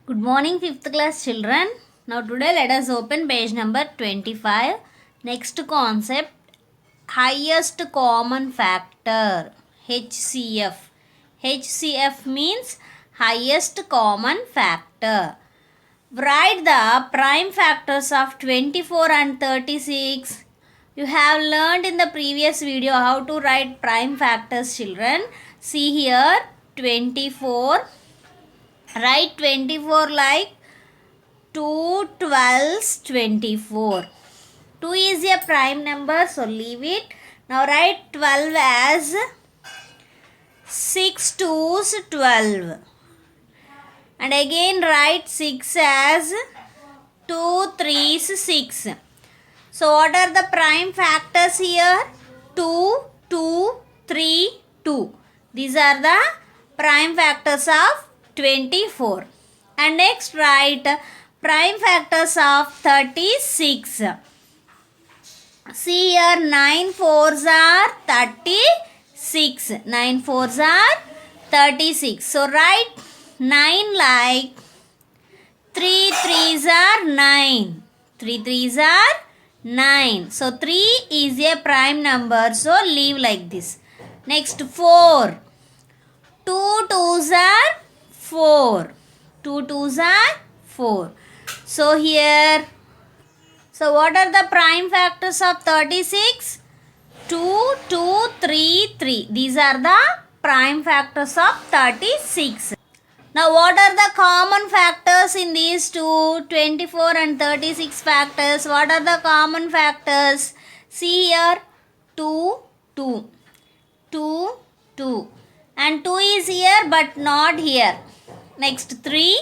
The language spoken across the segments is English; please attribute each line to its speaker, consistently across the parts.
Speaker 1: Good morning, 5th class children. Now today let us open page number 25. Next concept, highest common factor, HCF. HCF means highest common factor. Write the prime factors of 24 and 36. You have learned in the previous video how to write prime factors, children. See here, 24. Write 24 like 2 12s 24. 2 is a prime number, so leave it. Now write 12 as 6 2s 12. And again write 6 as 2 3s 6. So what are the prime factors here? 2, 2, 3, 2. These are the prime factors of 24. And next write prime factors of 36. See here, 9 4s are 36. 9 4s are 36. So write 9 like 3 3s are 9. 3 3s are 9. So 3 is a prime number, so leave like this. Next 4. 2 2s are 4. 2 2s are 4. So here, so what are the prime factors of 36? 2, 2, 3, 3. These are the prime factors of 36. Now what are the common factors in these two, 24 and 36 factors? What are the common factors? See here, 2, 2, 2, 2. And 2 is here but not here. Next 3,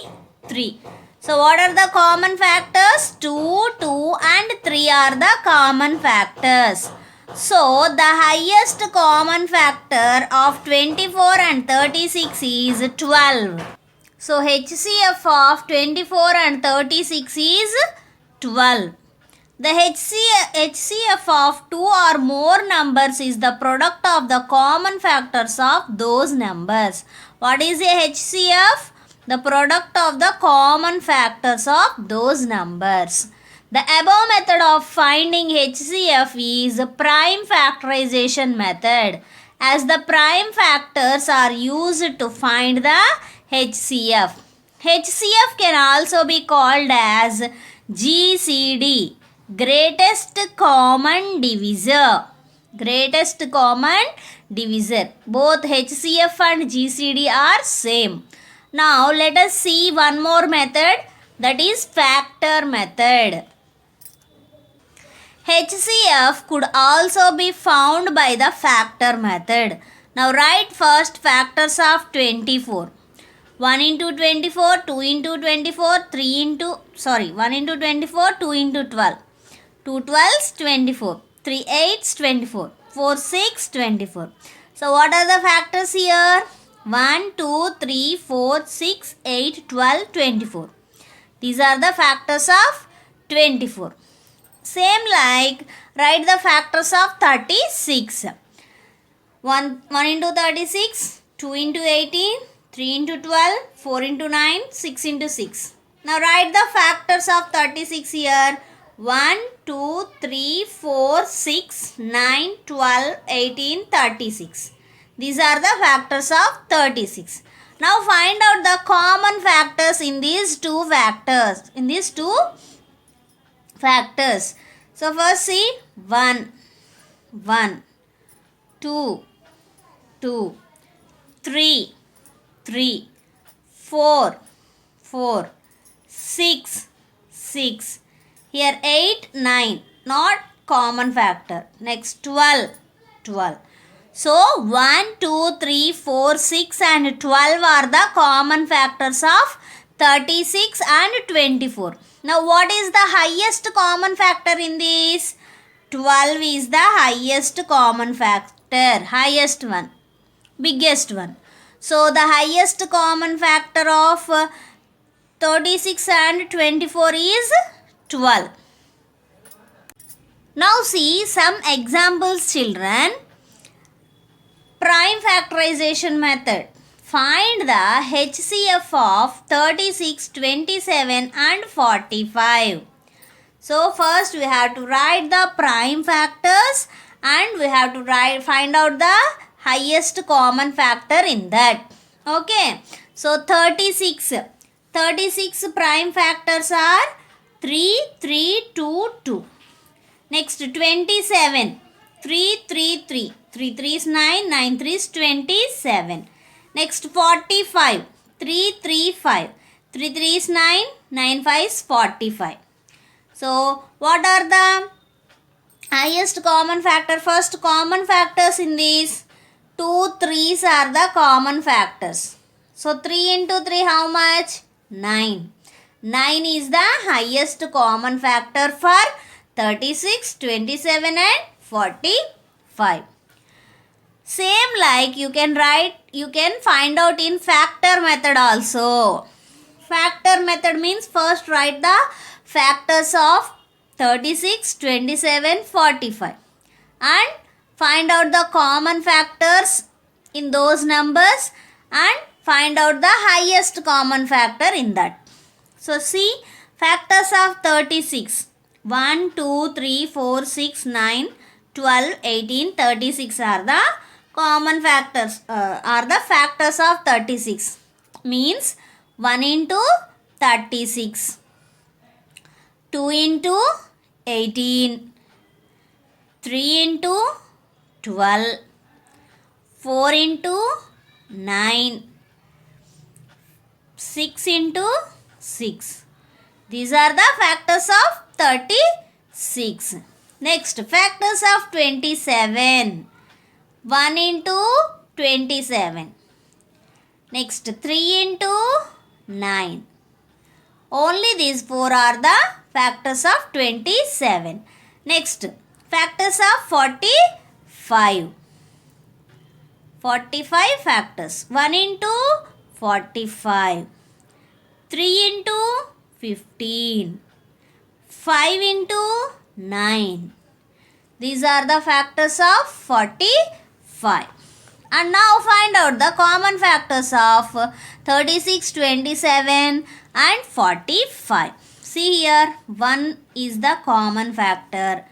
Speaker 1: 3. So what are the common factors? 2, 2 and 3 are the common factors. So the highest common factor of 24 and 36 is 12. So HCF of 24 and 36 is 12. The HCF of 2 or more numbers is the product of the common factors of those numbers. What is a HCF? The product of the common factors of those numbers. The above method of finding HCF is prime factorization method, as the prime factors are used to find the HCF. HCF can also be called as GCD, greatest common divisor. Greatest common divisor. Both HCF and GCD are same. Now let us see one more method, that is factor method. HCF could also be found by the factor method. Now write first factors of 24. 1 into 24, 2 into 24, 3 into, 1 into 24, 2 into 12. 2 12s, 24. 3 8s, 24. 4 6, 24. So what are the factors here? 1, 2, 3, 4, 6, 8, 12, 24. These are the factors of 24. Same like write the factors of 36. 1 into 36, 2 into 18, 3 into 12, 4 into 9, 6 into 6. Now write the factors of 36 here. 1, 2, 3, 4, 6, 9, 12, 18, 36. These are the factors of 36. Now find out the common factors in these two factors. So first see 1, 1, 2, 2, 3, 3, 4, 4, 6, 6. Here 8, 9, not common factor. Next 12, 12. So 1, 2, 3, 4, 6 and 12 are the common factors of 36 and 24. Now what is the highest common factor in this? 12 is the highest common factor. Highest one. Biggest one. So the highest common factor of 36 and 24 is 12. Now see some examples, children. Prime factorization method. find the HCF of 36, 27 and 45. So first we have to write the prime factors and we have to find out the highest common factor in that. Okay. So 36 prime factors are 3, 3, 2, 2. Next 27. 3, 3, 3. 3, 3 is 9. 9, 3 is 27. Next 45. 3, 3, 5. 3, 3 is 9. 9, 5 is 45. So what are the highest common factor? First common factors in these 2 3's are the common factors. So 3 into 3 how much? 9. 9 is the highest common factor for 36, 27 and 45. Same like you can find out in factor method also. Factor method means first write the factors of 36, 27, 45 and find out the common factors in those numbers and find out the highest common factor in that. So see factors of 36. 1, 2, 3, 4, 6, 9, 12, 18, 36 are the common factors, are the factors of 36. Means 1 into 36, 2 into 18, 3 into 12, 4 into 9, 6 into 6. These are the factors of 36. Next, factors of 27. 1 into 27. Next, 3 into 9. Only these 4 are the factors of 27. Next, factors of 45. 45 factors. 1 into 45. 3 into 15. 5 into 9. These are the factors of 45. And now find out the common factors of 36, 27 and 45. See here, 1 is the common factor.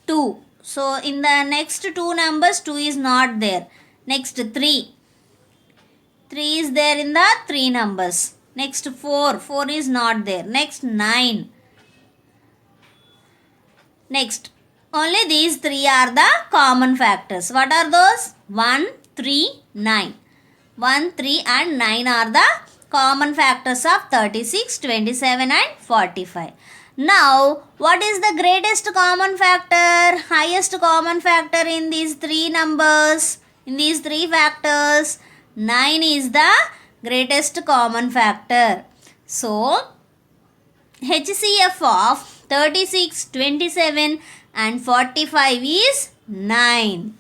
Speaker 1: 2. So in the next two numbers, 2 is not there. Next 3. 3 is there in the 3 numbers. Next 4. 4 is not there. Next 9. Next, only these 3 are the common factors. What are those? 1, 3, 9. 1, 3 and 9 are the common factors of 36, 27 and 45. Now, what is the greatest common factor? Highest common factor in these 3 numbers? In these 3 factors, 9 is the greatest common factor. So, HCF of 36, 27 and 45 is 9.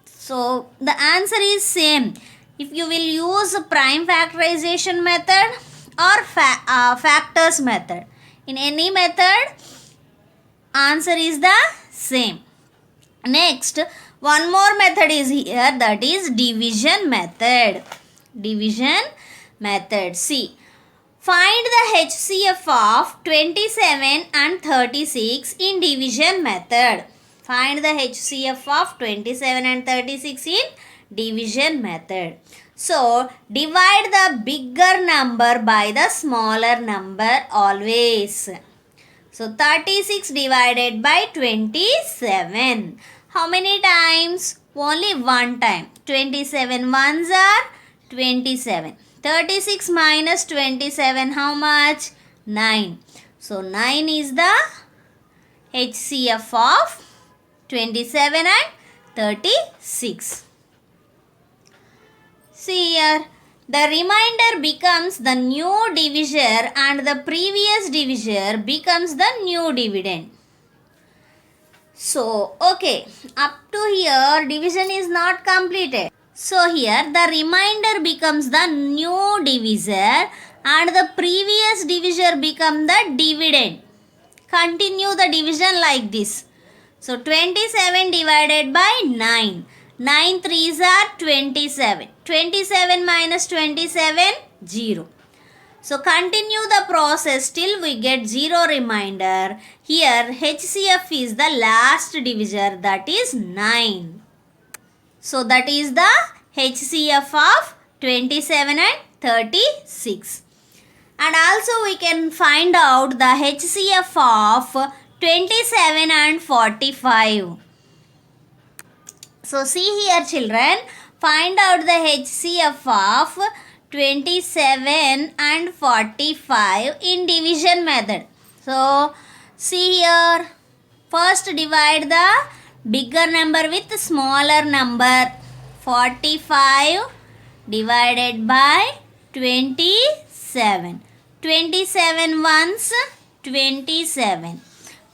Speaker 1: So, the answer is same. If you will use prime factorization method or factors method. In any method, answer is the same. Next, one more method is here, that is division method. Division method. See, find the HCF of 27 and 36 in division method. Find the HCF of 27 and 36 in division method. So, divide the bigger number by the smaller number always. So, 36 divided by 27. How many times? Only one time. 27 ones are 27. 36 minus 27, how much? 9. So, 9 is the HCF of 27 and 36. See here, the remainder becomes the new divisor and the previous divisor becomes the new dividend. So, okay, up to here division is not completed. So, here the remainder becomes the new divisor and the previous divisor becomes the dividend. Continue the division like this. So, 27 divided by 9. 9 3s are 27. 27 minus 27, 0. So continue the process till we get 0 remainder. Here HCF is the last divisor, that is 9. So that is the HCF of 27 and 36. And also we can find out the HCF of 27 and 45. So see here children, find out the HCF of 27 and 45 in division method. So see here, first divide the bigger number with smaller number. 45 divided by 27. 27 ones 27.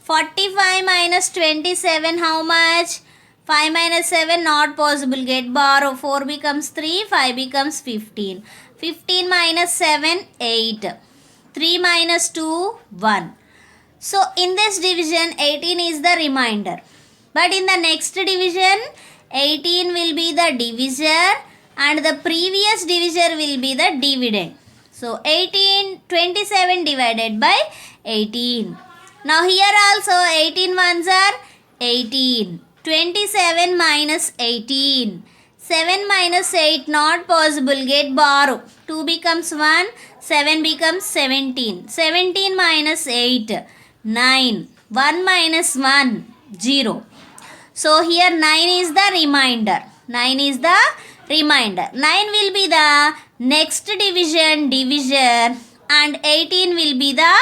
Speaker 1: 45 minus 27 how much? 5 minus 7 not possible, get borrow. 4 becomes 3, 5 becomes 15. 15 minus 7, 8. 3 minus 2, 1. So in this division 18 is the remainder. But in the next division 18 will be the divisor and the previous divisor will be the dividend. So 27 divided by 18. Now here also 18 ones are 18. 27 minus 18. 7 minus 8 not possible, get borrow. 2 becomes 1, 7 becomes 17. 17 minus 8, 9. 1 minus 1, 0. So here 9 is the remainder. 9 is the remainder. 9 will be the next division, divisor, and 18 will be the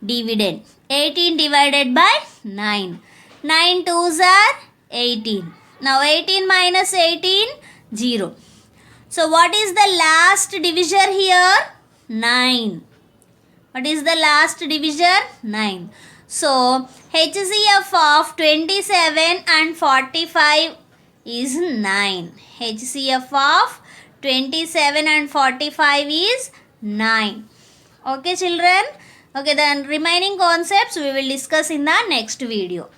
Speaker 1: dividend. 18 divided by 9. 9 twos are 18. Now 18 minus 18, 0. So what is the last divisor here? 9. What is the last divisor? 9. So HCF of 27 and 45 is 9. HCF of 27 and 45 is 9. Okay children? Okay, then remaining concepts we will discuss in the next video.